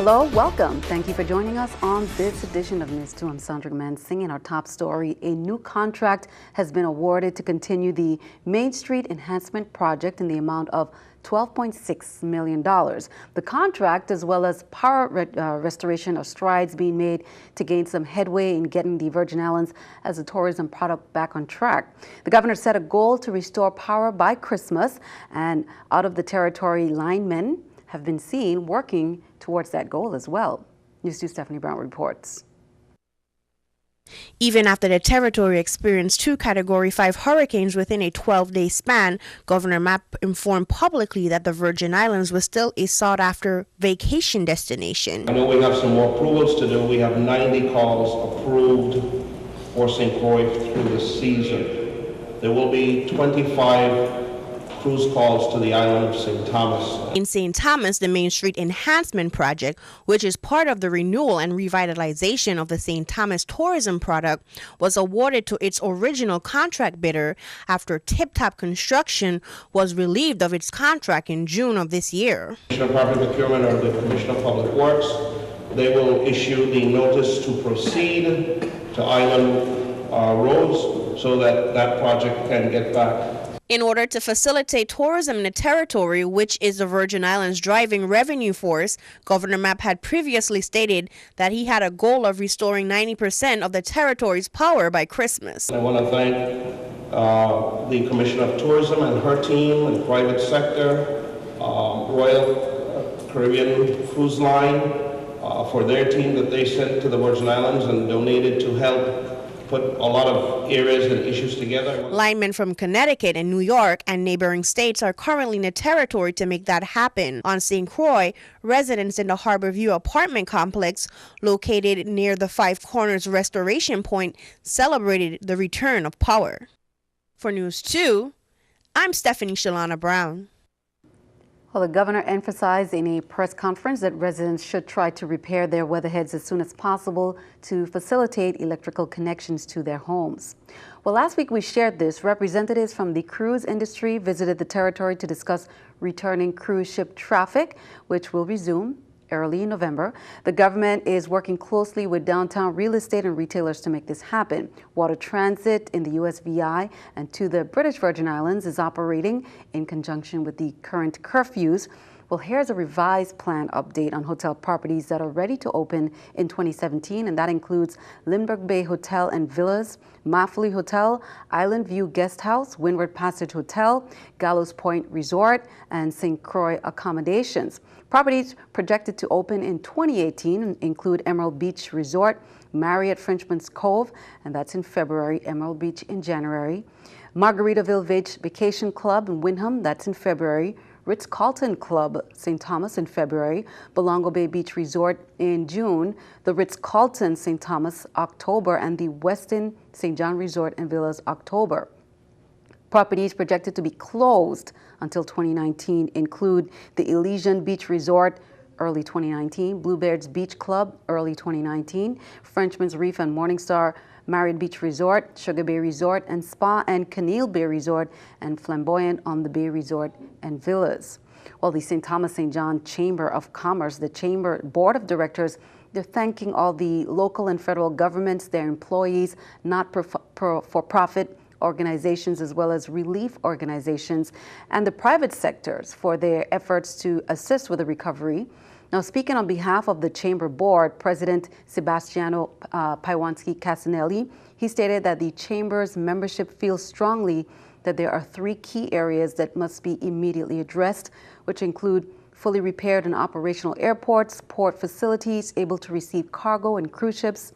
Hello, welcome. Thank you for joining us on this edition of NEWS2. I'm Sandra Mansing, and our top story, a new contract has been awarded to continue the Main Street Enhancement Project in the amount of $12.6 million. The contract, as well as power restoration, are strides being made to gain some headway in getting the Virgin Islands as a tourism product back on track. The governor set a goal to restore power by Christmas, and out of the territory, linemen have been seen working towards that goal as well. NEWS2 Stephanie Brown reports. Even after the territory experienced 2 Category 5 hurricanes within a 12-day span, Governor Mapp informed publicly that the Virgin Islands was still a sought-after vacation destination. I know we have some more approvals to do. We have 90 calls approved for St. Croix through this season. There will be 25 cruise calls to the island of St. Thomas. In St. Thomas, the Main Street Enhancement Project, which is part of the renewal and revitalization of the St. Thomas tourism product, was awarded to its original contract bidder after Tip Top Construction was relieved of its contract in June of this year. Commissioner of Property Procurement or the Commissioner of Public Works, they will issue the notice to proceed to island roads so that that project can get back. In order to facilitate tourism in the territory, which is the Virgin Islands' driving revenue force, Governor Mapp had previously stated that he had a goal of restoring 90% of the territory's power by Christmas. I want to thank the Commissioner of Tourism and her team and private sector, Royal Caribbean Cruise Line, for their team that they sent to the Virgin Islands and donated to help put a lot of areas and issues together. Linemen from Connecticut and New York and neighboring states are currently in the territory to make that happen. On St. Croix, residents in the Harborview apartment complex, located near the Five Corners Restoration Point, celebrated the return of power. For NEWS2, I'm Stephanie Shalana Brown. Well, the governor emphasized in a press conference that residents should try to repair their weatherheads as soon as possible to facilitate electrical connections to their homes. Well, last week we shared this. Representatives from the cruise industry visited the territory to discuss returning cruise ship traffic, which will resume early in November. The government is working closely with downtown real estate and retailers to make this happen. Water Transit in the USVI and to the British Virgin Islands is operating in conjunction with the current curfews. Well, here's a revised plan update on hotel properties that are ready to open in 2017, and that includes Lindbergh Bay Hotel and Villas, Maffley Hotel, Island View Guest House, Windward Passage Hotel, Gallows Point Resort, and St. Croix Accommodations. Properties projected to open in 2018 include Emerald Beach Resort, Marriott Frenchman's Cove, and that's in February, Emerald Beach in January, Margaritaville Beach Vacation Club in Wyndham, that's in February, Ritz-Carlton Club St. Thomas in February, Belongo Bay Beach Resort in June, the Ritz-Carlton St. Thomas October, and the Westin St. John Resort and Villas October. Properties projected to be closed until 2019 include the Elysian Beach Resort, early 2019, Bluebirds Beach Club, early 2019, Frenchman's Reef and Morningstar Marriott Beach Resort, Sugar Bay Resort and Spa, and Canil Bay Resort, and Flamboyant on the Bay Resort and Villas. Well, the St. Thomas St. John Chamber of Commerce, the Chamber Board of Directors, they're thanking all the local and federal governments, their employees, not-for-profit organizations, as well as relief organizations, and the private sectors for their efforts to assist with the recovery. Now, speaking on behalf of the Chamber Board, President Sebastiano Paiwanski Casanelli, he stated that the Chamber's membership feels strongly that there are 3 key areas that must be immediately addressed, which include fully repaired and operational airports, port facilities able to receive cargo and cruise ships,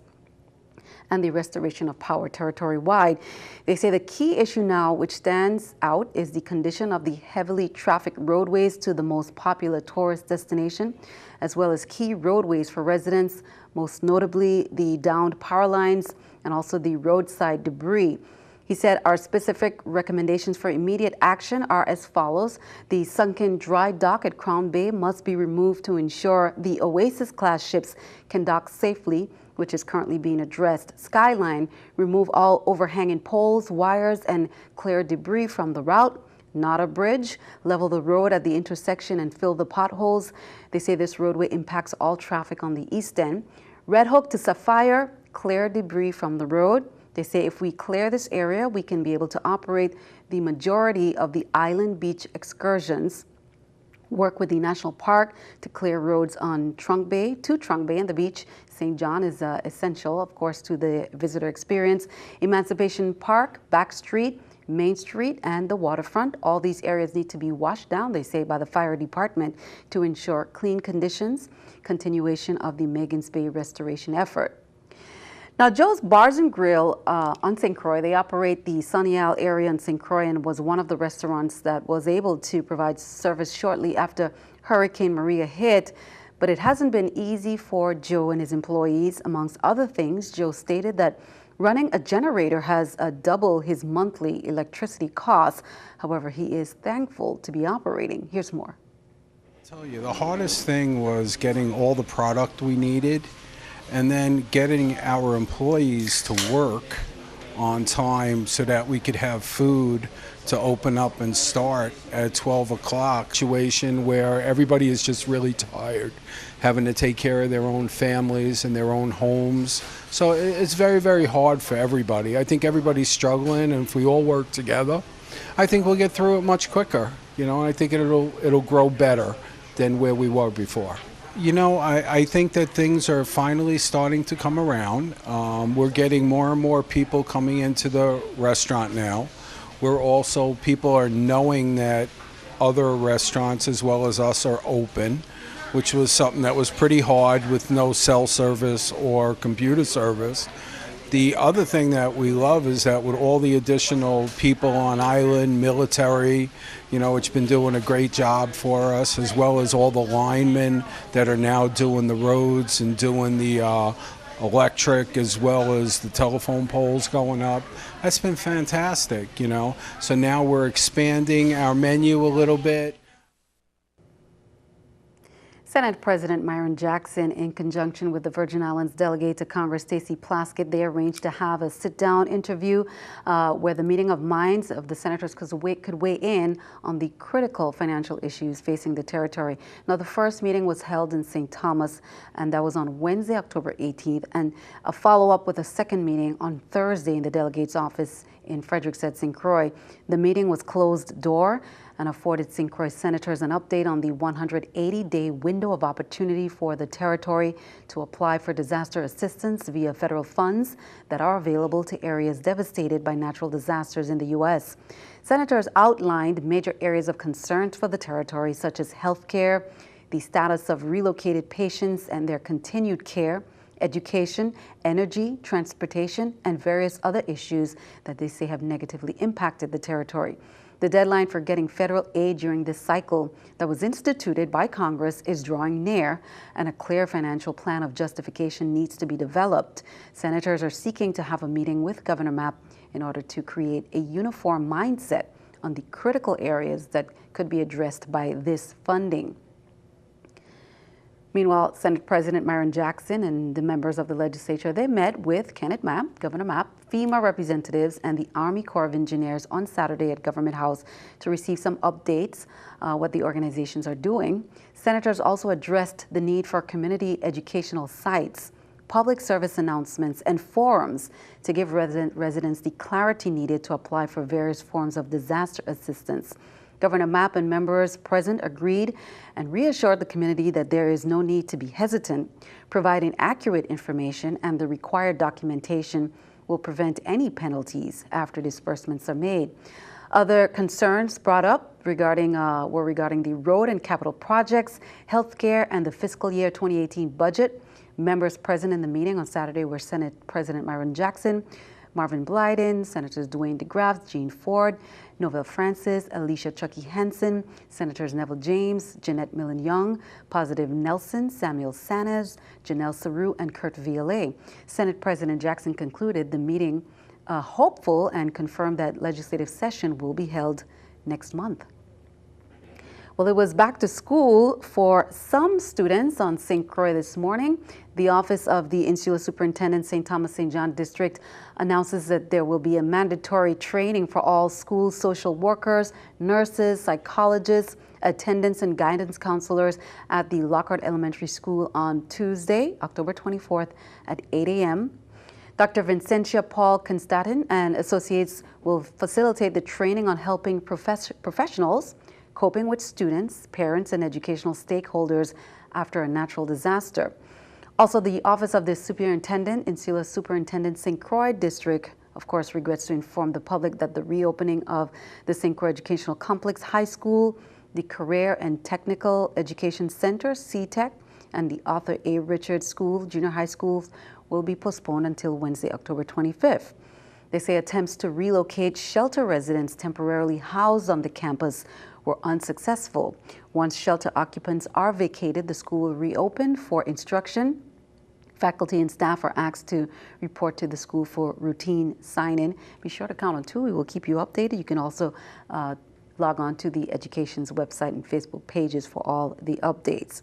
and the restoration of power territory-wide. They say the key issue now which stands out is the condition of the heavily trafficked roadways to the most popular tourist destination, as well as key roadways for residents, most notably the downed power lines and also the roadside debris. He said our specific recommendations for immediate action are as follows. The sunken dry dock at Crown Bay must be removed to ensure the Oasis-class ships can dock safely, which is currently being addressed. Skyline, remove all overhanging poles, wires, and clear debris from the route. not a bridge, level the road at the intersection and fill the potholes. They say this roadway impacts all traffic on the east end. Red Hook to Sapphire, clear debris from the road. They say if we clear this area, we can be able to operate the majority of the Island Beach excursions. Work with the National Park to clear roads on Trunk Bay and the beach. St. John is essential, of course, to the visitor experience. Emancipation Park, Back Street, Main Street, and the waterfront. All these areas need to be washed down, they say, by the fire department to ensure clean conditions, continuation of the Megan's Bay restoration effort. Now, Joe's Bars and Grill on St. Croix, they operate the Sunny Isle area in St. Croix and was one of the restaurants that was able to provide service shortly after Hurricane Maria hit. But it hasn't been easy for Joe and his employees. Amongst other things, Joe stated that running a generator has double his monthly electricity costs. However, he is thankful to be operating. Here's more. I'll tell you, the hardest thing was getting all the product we needed and then getting our employees to work on time so that we could have food to open up and start at 12 o'clock. Situation where everybody is just really tired, having to take care of their own families and their own homes. So it's very, very hard for everybody. I think everybody's struggling, and if we all work together, I think we'll get through it much quicker. You know, I think it'll grow better than where we were before. You know, I think that things are finally starting to come around. We're getting more and more people coming into the restaurant now. People are knowing that other restaurants as well as us are open, which was something that was pretty hard with no cell service or computer service. The other thing that we love is that with all the additional people on island, military, you know, it's been doing a great job for us, as well as all the linemen that are now doing the roads and doing the electric as well as the telephone poles going up. That's been fantastic, you know. So now we're expanding our menu a little bit. Senate President Myron Jackson, in conjunction with the Virgin Islands delegate to Congress, Stacey Plaskett, they arranged to have a sit-down interview where the meeting of minds of the senators could weigh in on the critical financial issues facing the territory. Now, the first meeting was held in St. Thomas, and that was on Wednesday, October 18th, and a follow-up with a second meeting on Thursday in the delegate's office in Frederiksted, St. Croix. The meeting was closed door and afforded St. Croix senators an update on the 180-day window of opportunity for the territory to apply for disaster assistance via federal funds that are available to areas devastated by natural disasters in the U.S. Senators outlined major areas of concern for the territory, such as health care, the status of relocated patients and their continued care, education, energy, transportation, and various other issues that they say have negatively impacted the territory. The deadline for getting federal aid during this cycle that was instituted by Congress is drawing near, and a clear financial plan of justification needs to be developed. Senators are seeking to have a meeting with Governor Mapp in order to create a uniform mindset on the critical areas that could be addressed by this funding. Meanwhile, Senate President Myron Jackson and the members of the legislature, they met with Kenneth Mapp, Governor Mapp, FEMA representatives, and the Army Corps of Engineers on Saturday at Government House to receive some updates, what the organizations are doing. Senators also addressed the need for community educational sites, public service announcements, and forums to give residents the clarity needed to apply for various forms of disaster assistance. Governor Mapp and members present agreed and reassured the community that there is no need to be hesitant. Providing accurate information and the required documentation will prevent any penalties after disbursements are made. Other concerns brought up were regarding the road and capital projects, healthcare, and the fiscal year 2018 budget. Members present in the meeting on Saturday were Senate President Myron Jackson, Marvin Blyden, Senators Dwayne DeGraff, Jean Ford, Novelle Francis, Alicia Chucky Henson, Senators Neville James, Jeanette Millen-Young, Positive Nelson, Samuel Sanes, Janelle Saru, and Kurt Violet. Senate President Jackson concluded the meeting hopeful and confirmed that legislative session will be held next month. Well, it was back to school for some students on St. Croix this morning. The Office of the Insular Superintendent, St. Thomas St. John District, announces that there will be a mandatory training for all school social workers, nurses, psychologists, attendants, and guidance counselors at the Lockhart Elementary School on Tuesday, October 24th at 8 a.m. Dr. Vincentia Paul Constantin and Associates will facilitate the training on helping professionals coping with students, parents, and educational stakeholders after a natural disaster. Also, the Office of the Superintendent, Insular Superintendent St. Croix District, of course, regrets to inform the public that the reopening of the St. Croix Educational Complex High School, the Career and Technical Education Center, CTEC, and the Arthur A. Richards School, Junior High Schools, will be postponed until Wednesday, October 25th. They say attempts to relocate shelter residents temporarily housed on the campus were unsuccessful. Once shelter occupants are vacated, the school will reopen for instruction. Faculty and staff are asked to report to the school for routine sign-in. Be sure to count on 2. We will keep you updated. You can also log on to the education's website and Facebook pages for all the updates.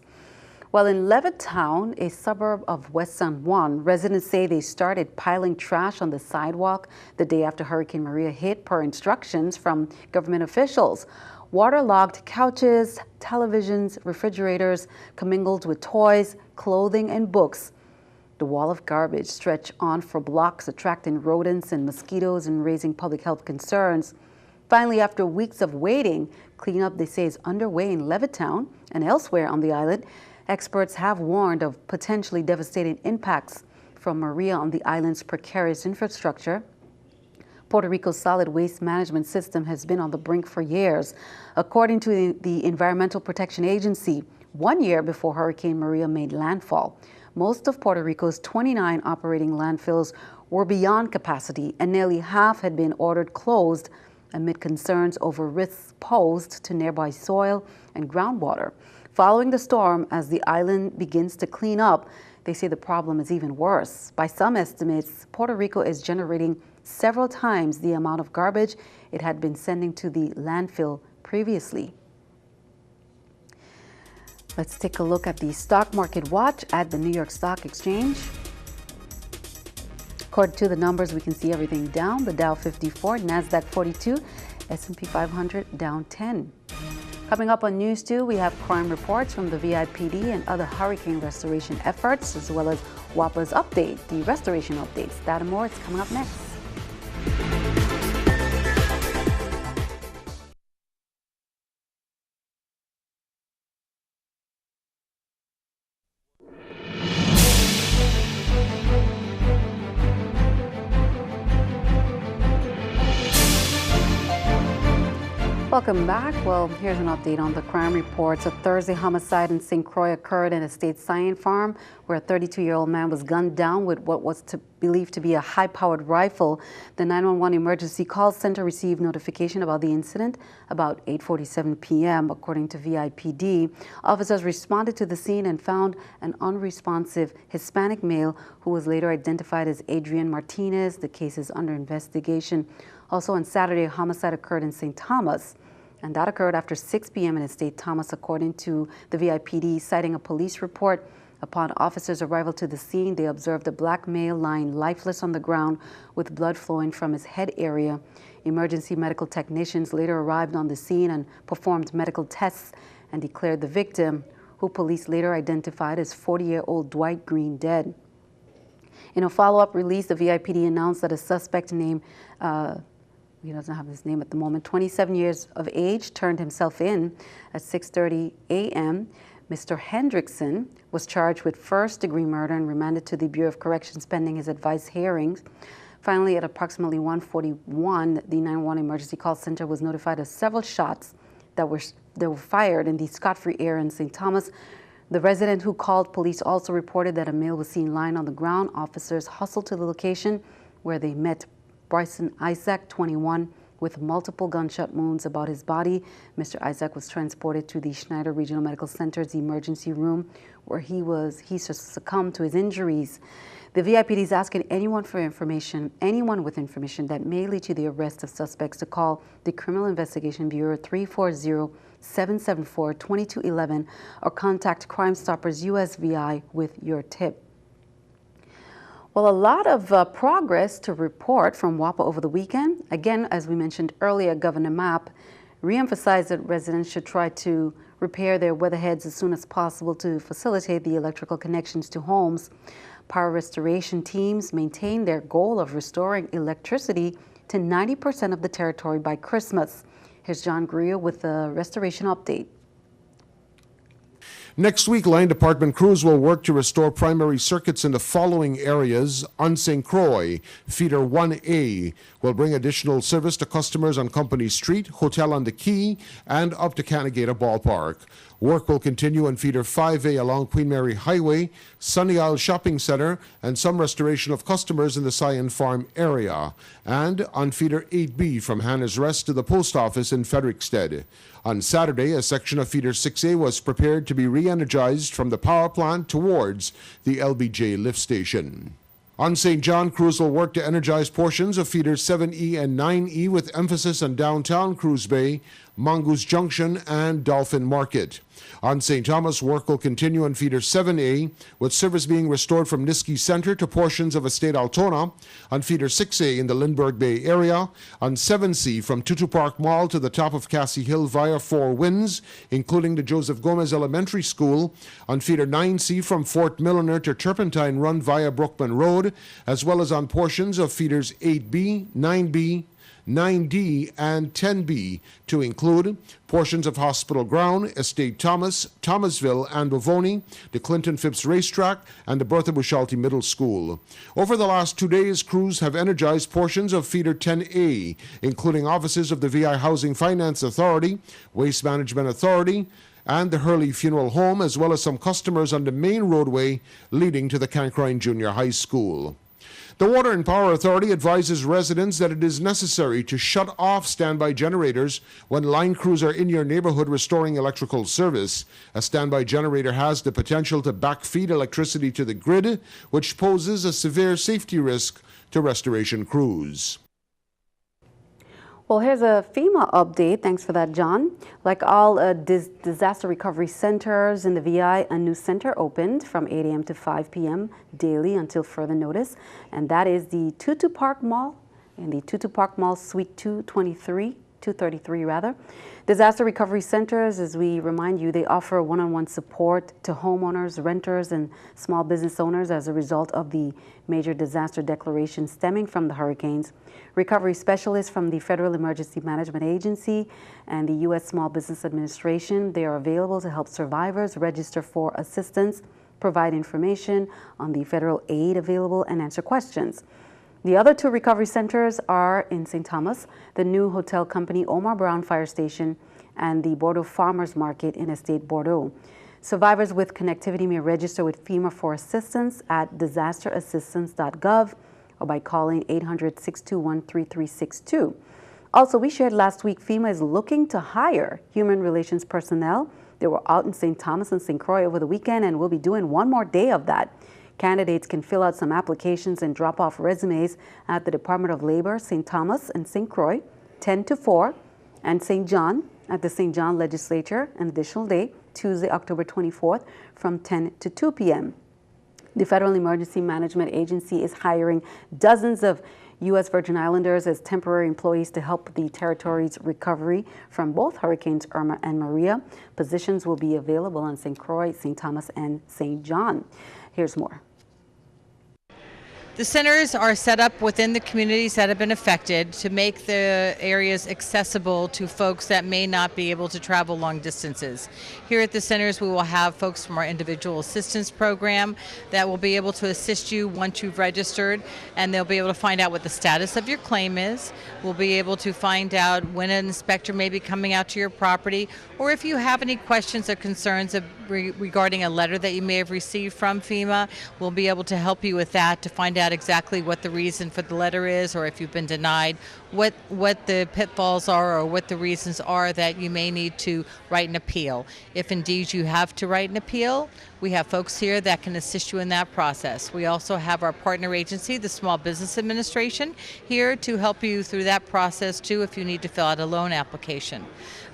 Well, in Levittown, a suburb of West San Juan, residents say they started piling trash on the sidewalk the day after Hurricane Maria hit, per instructions from government officials. Waterlogged couches, televisions, refrigerators commingled with toys, clothing, and books. The wall of garbage stretched on for blocks, attracting rodents and mosquitoes and raising public health concerns. Finally, after weeks of waiting, cleanup, they say, is underway in Levittown and elsewhere on the island. Experts have warned of potentially devastating impacts from Maria on the island's precarious infrastructure. Puerto Rico's solid waste management system has been on the brink for years. According to the Environmental Protection Agency, 1 year before Hurricane Maria made landfall, most of Puerto Rico's 29 operating landfills were beyond capacity, and nearly half had been ordered closed amid concerns over risks posed to nearby soil and groundwater. Following the storm, as the island begins to clean up, they say the problem is even worse. By some estimates, Puerto Rico is generating several times the amount of garbage it had been sending to the landfill previously. Let's take a look at the stock market watch at the New York Stock Exchange. According to the numbers, we can see everything down. The Dow 54, NASDAQ 42, S&P 500 down 10. Coming up on News 2, we have crime reports from the VIPD and other hurricane restoration efforts, as well as WAPA's update, the restoration updates. That and more, it's coming up next. Welcome back. Well, here's an update on the crime reports. A Thursday homicide in St. Croix occurred in a state science farm where a 32-year-old man was gunned down with what was believed to be a high-powered rifle. The 911 emergency call center received notification about the incident about 8:47 p.m. According to VIPD, officers responded to the scene and found an unresponsive Hispanic male who was later identified as Adrian Martinez. The case is under investigation. Also on Saturday, a homicide occurred in St. Thomas, and that occurred after 6 p.m. in St. Thomas, according to the VIPD, citing a police report. Upon officers' arrival to the scene, they observed a black male lying lifeless on the ground with blood flowing from his head area. Emergency medical technicians later arrived on the scene and performed medical tests and declared the victim, who police later identified as 40-year-old Dwight Green, dead. In a follow-up release, the VIPD announced that a suspect named he doesn't have his name at the moment, 27 years of age, turned himself in at 6:30 a.m. Mr. Hendrickson was charged with first-degree murder and remanded to the Bureau of Corrections pending his advice hearings. Finally, at approximately 1:41, the 911 emergency call center was notified of several shots that were fired in the Scott-Free area in St. Thomas. The resident who called police also reported that a male was seen lying on the ground. Officers hustled to the location where they met Bryson Isaac, 21, with multiple gunshot wounds about his body. Mr. Isaac was transported to the Schneider Regional Medical Center's emergency room, where he succumbed to his injuries. The VIPD is asking anyone with information that may lead to the arrest of suspects to call the Criminal Investigation Bureau 340-774-2211 or contact Crime Stoppers USVI with your tip. Well, a lot of progress to report from WAPA over the weekend. Again, as we mentioned earlier, Governor Mapp reemphasized that residents should try to repair their weatherheads as soon as possible to facilitate the electrical connections to homes. Power restoration teams maintain their goal of restoring electricity to 90% of the territory by Christmas. Here's John Grillo with a restoration update. Next week, line department crews will work to restore primary circuits in the following areas. On St. Croix, feeder 1A will bring additional service to customers on Company Street, Hotel on the Quay, and up to Canagata Ballpark. Work will continue on feeder 5A along Queen Mary Highway, Sunny Isle Shopping Center, and some restoration of customers in the Cyan Farm area. And on feeder 8B from Hannah's Rest to the post office in Frederickstead. On Saturday, a section of feeder 6A was prepared to be re-energized from the power plant towards the LBJ lift station. On St. John, crews will work to energize portions of feeders 7E and 9E with emphasis on downtown Cruz Bay, Mongoose Junction, and Dolphin Market. On St. Thomas, work will continue on feeder 7A, with service being restored from Niski Center to portions of Estate Altona, on feeder 6A in the Lindbergh Bay area, on 7C from Tutu Park Mall to the top of Cassie Hill via Four Winds, including the Joseph Gomez Elementary School, on feeder 9C from Fort Milliner to Turpentine Run via Brookman Road, as well as on portions of feeders 8B, 9B, 9D, and 10B, to include portions of Hospital Ground, Estate Thomas, Thomasville, and Bovoni, the Clinton Phipps Racetrack, and the Bertha Bushalty Middle School. Over the last 2 days, crews have energized portions of Feeder 10A, including offices of the VI Housing Finance Authority, Waste Management Authority, and the Hurley Funeral Home, as well as some customers on the main roadway leading to the Cancroyne Junior High School. The Water and Power Authority advises residents that it is necessary to shut off standby generators when line crews are in your neighborhood restoring electrical service. A standby generator has the potential to backfeed electricity to the grid, which poses a severe safety risk to restoration crews. Well, here's a FEMA update. Thanks for that, John. Like all disaster recovery centers in the VI, a new center opened from 8 a.m. to 5 p.m. daily until further notice, and that is the Tutu Park Mall in the Tutu Park Mall Suite 233 rather. Disaster recovery centers, as we remind you, they offer one-on-one support to homeowners, renters, and small business owners as a result of the major disaster declaration stemming from the hurricanes. Recovery specialists from the Federal Emergency Management Agency and the U.S. Small Business Administration, they are available to help survivors register for assistance, provide information on the federal aid available, and answer questions. The other two recovery centers are in St. Thomas, the new hotel company Omar Brown Fire Station, and the Bordeaux Farmers Market in Estate Bordeaux. Survivors with connectivity may register with FEMA for assistance at disasterassistance.gov or by calling 800-621-3362. Also, we shared last week FEMA is looking to hire human relations personnel. They were out in St. Thomas and St. Croix over the weekend, and we'll be doing one more day of that. Candidates can fill out some applications and drop off resumes at the Department of Labor, St. Thomas and St. Croix, 10 to 4, and St. John at the St. John Legislature, an additional day, Tuesday, October 24th, from 10 to 2 p.m. The Federal Emergency Management Agency is hiring dozens of U.S. Virgin Islanders as temporary employees to help the territory's recovery from both Hurricanes Irma and Maria. Positions will be available on St. Croix, St. Thomas, and St. John. Here's more. The centers are set up within the communities that have been affected to make the areas accessible to folks that may not be able to travel long distances. Here at the centers, we will have folks from our individual assistance program that will be able to assist you once you've registered, and they'll be able to find out what the status of your claim is. We'll be able to find out when an inspector may be coming out to your property, or if you have any questions or concerns regarding a letter that you may have received from FEMA, we'll be able to help you with that to find out out exactly what the reason for the letter is, or if you've been denied, what the pitfalls are or what the reasons are that you may need to write an appeal. If indeed you have to write an appeal, we have folks here that can assist you in that process. We also have our partner agency, the Small Business Administration, here to help you through that process too if you need to fill out a loan application.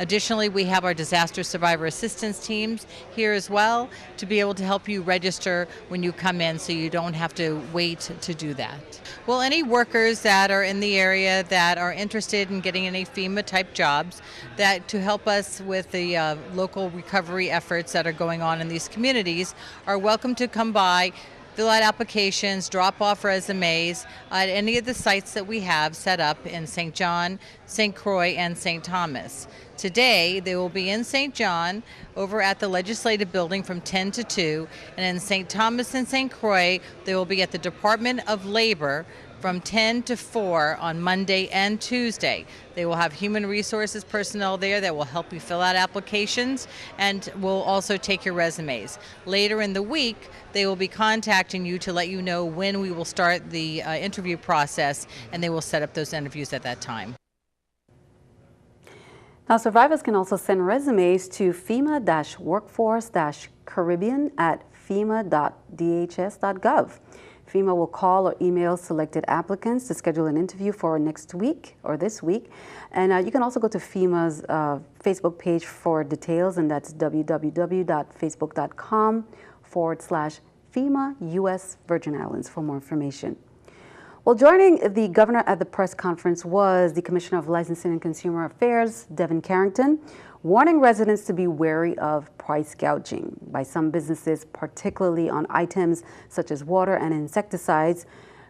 Additionally, we have our disaster survivor assistance teams here as well to be able to help you register when you come in so you don't have to wait to do that. Well, any workers that are in the area that are interested in getting any FEMA type jobs that to help us with the local recovery efforts that are going on in these communities are welcome to come by, fill out applications, drop off resumes at any of the sites that we have set up in St. John, St. Croix, and St. Thomas. Today, they will be in St. John over at the Legislative Building from 10 to 2, and in St. Thomas and St. Croix, they will be at the Department of Labor from 10 to 4 on Monday and Tuesday. They will have human resources personnel there that will help you fill out applications and will also take your resumes. Later in the week, they will be contacting you to let you know when we will start the interview process, and they will set up those interviews at that time. Now, survivors can also send resumes to FEMA-workforce-caribbean@fema.dhs.gov. FEMA will call or email selected applicants to schedule an interview for next week or this week. And you can also go to FEMA's Facebook page for details, and that's www.facebook.com/FEMA US Virgin Islands for more information. Well, joining the governor at the press conference was the Commissioner of Licensing and Consumer Affairs, Devin Carrington, warning residents to be wary of price gouging by some businesses, particularly on items such as water and insecticides.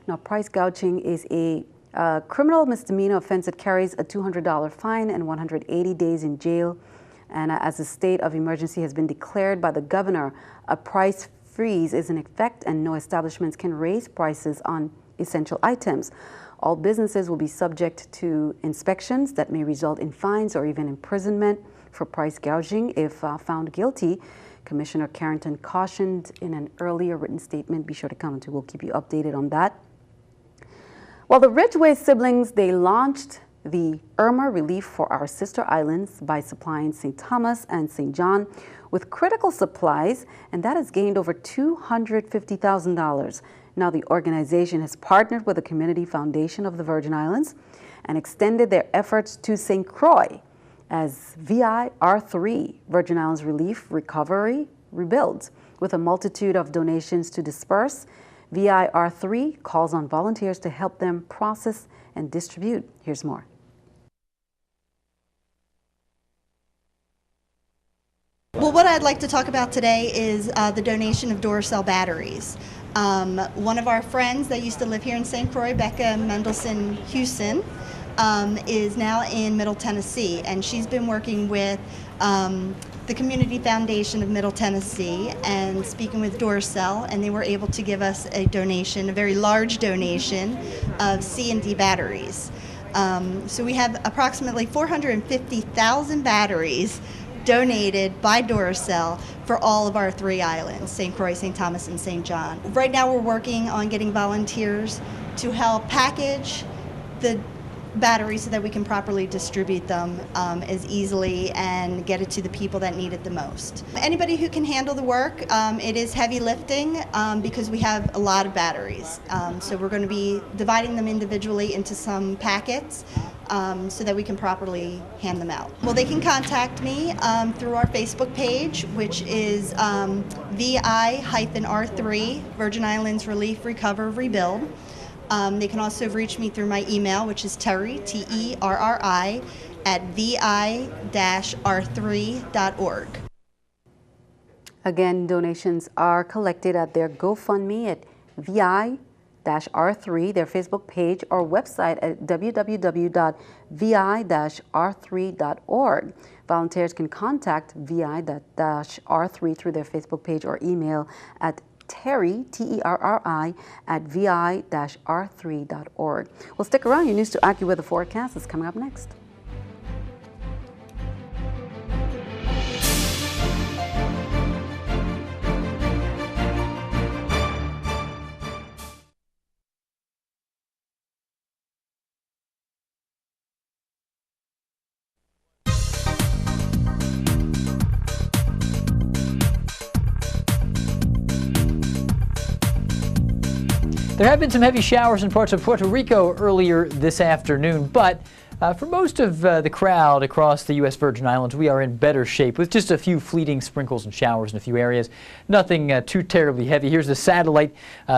Now, price gouging is a criminal misdemeanor offense that carries a $200 fine and 180 days in jail. And as a state of emergency has been declared by the governor, a price freeze is in effect and no establishments can raise prices on essential items. All businesses will be subject to inspections that may result in fines or even imprisonment for price gouging if found guilty. Commissioner Carrington cautioned in an earlier written statement. Be sure to comment too. We'll keep you updated on that. Well, the Ridgway siblings, they launched the Irma Relief for our sister islands by supplying St. Thomas and St. John with critical supplies, and that has gained over $250,000. Now, the organization has partnered with the Community Foundation of the Virgin Islands and extended their efforts to St. Croix as VIR3, Virgin Islands Relief, Recovery, Rebuild. With a multitude of donations to disperse, VIR3 calls on volunteers to help them process and distribute. Here's more. Well, what I'd like to talk about today is the donation of Duracell batteries. One of our friends that used to live here in St. Croix, Becca Mendelson Houston, is now in Middle Tennessee, and she's been working with the Community Foundation of Middle Tennessee and speaking with Duracell, and they were able to give us a donation, a very large donation of C and D batteries. So we have approximately 450,000 batteries donated by Duracell for all of our 3 islands, St. Croix, St. Thomas, and St. John. Right now we're working on getting volunteers to help package the batteries so that we can properly distribute them as easily and get it to the people that need it the most. Anybody who can handle the work, it is heavy lifting because we have a lot of batteries. So we're going to be dividing them individually into some packets so that we can properly hand them out. Well, they can contact me through our Facebook page, which is VI-R3, Virgin Islands Relief, Recover, Rebuild. They can also reach me through my email, which is Terry, Terri, at vi-r3.org. Again, donations are collected at their GoFundMe at VI-R3, their Facebook page, or website at www.vi-r3.org. Volunteers can contact VI-R3 through their Facebook page or email at Terri, Terri, at vi-r3.org. Well, stick around. Your News to AccuWeather forecast is coming up next. There have been some heavy showers in parts of Puerto Rico earlier this afternoon, but for most of the crowd across the U.S. Virgin Islands, we are in better shape with just a few fleeting sprinkles and showers in a few areas. Nothing too terribly heavy. Here's the satellite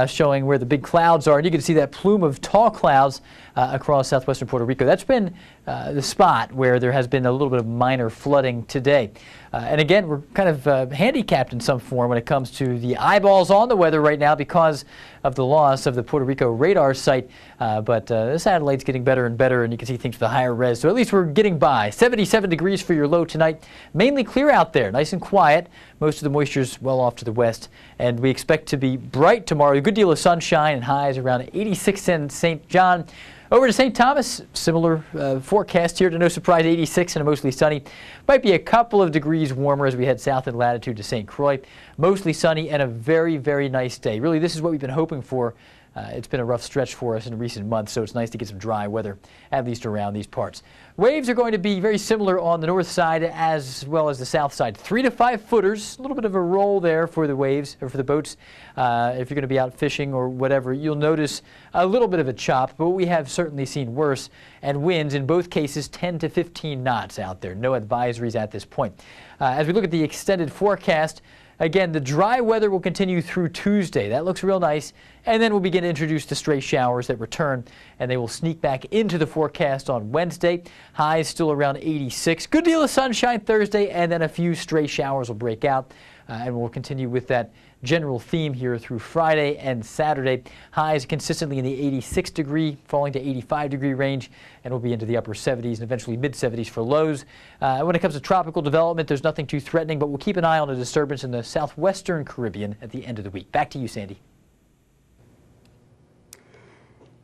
showing where the big clouds are, and you can see that plume of tall clouds across southwestern Puerto Rico. That's been the spot where there has been a little bit of minor flooding today. And again, we're kind of handicapped in some form when it comes to the eyeballs on the weather right now because of the loss of the Puerto Rico radar site. But the satellite's getting better and better, and you can see things with the higher res. So at least we're getting by. 77 degrees for your low tonight. Mainly clear out there, nice and quiet. Most of the moisture's well off to the west. And we expect to be bright tomorrow. A good deal of sunshine and highs around 86 in St. John. Over to St. Thomas, similar forecast here to no surprise, 86 and mostly sunny. Might be a couple of degrees warmer as we head south in latitude to St. Croix. Mostly sunny and a very, very nice day. Really, this is what we've been hoping for. It's been a rough stretch for us in recent months, so it's nice to get some dry weather, at least around these parts. Waves are going to be very similar on the north side as well as the south side. 3 to 5 footers, a little bit of a roll there for the waves or for the boats. If you're going to be out fishing or whatever, you'll notice a little bit of a chop, but we have certainly seen worse. And winds in both cases 10 to 15 knots out there. No advisories at this point. As we look at the extended forecast, again, the dry weather will continue through Tuesday. That looks real nice. And then we'll begin to introduce the stray showers that return, and they will sneak back into the forecast on Wednesday. Highs still around 86. Good deal of sunshine Thursday, and then a few stray showers will break out. And we'll continue with that general theme here through Friday and Saturday. Highs consistently in the 86 degree, falling to 85 degree range, and we'll be into the upper 70s and eventually mid 70s for lows. When it comes to tropical development, there's nothing too threatening, but we'll keep an eye on a disturbance in the southwestern Caribbean at the end of the week. Back to you, Sandy.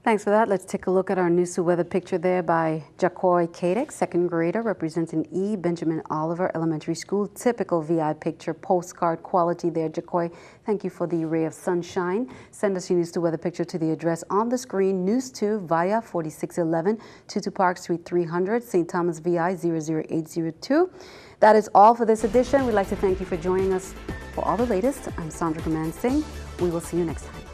Thanks for that. Let's take a look at our NEWS2 weather picture there by Jacoy Kadek, second grader, representing E. Benjamin Oliver Elementary School. Typical VI picture, postcard quality there, Jacoy. Thank you for the ray of sunshine. Send us your NEWS2 weather picture to the address on the screen, NEWS2 via 4611 Tutu Park Suite 300, St. Thomas VI 00802. That is all for this edition. We'd like to thank you for joining us for all the latest. I'm Sandra Gaman Singh. We will see you next time.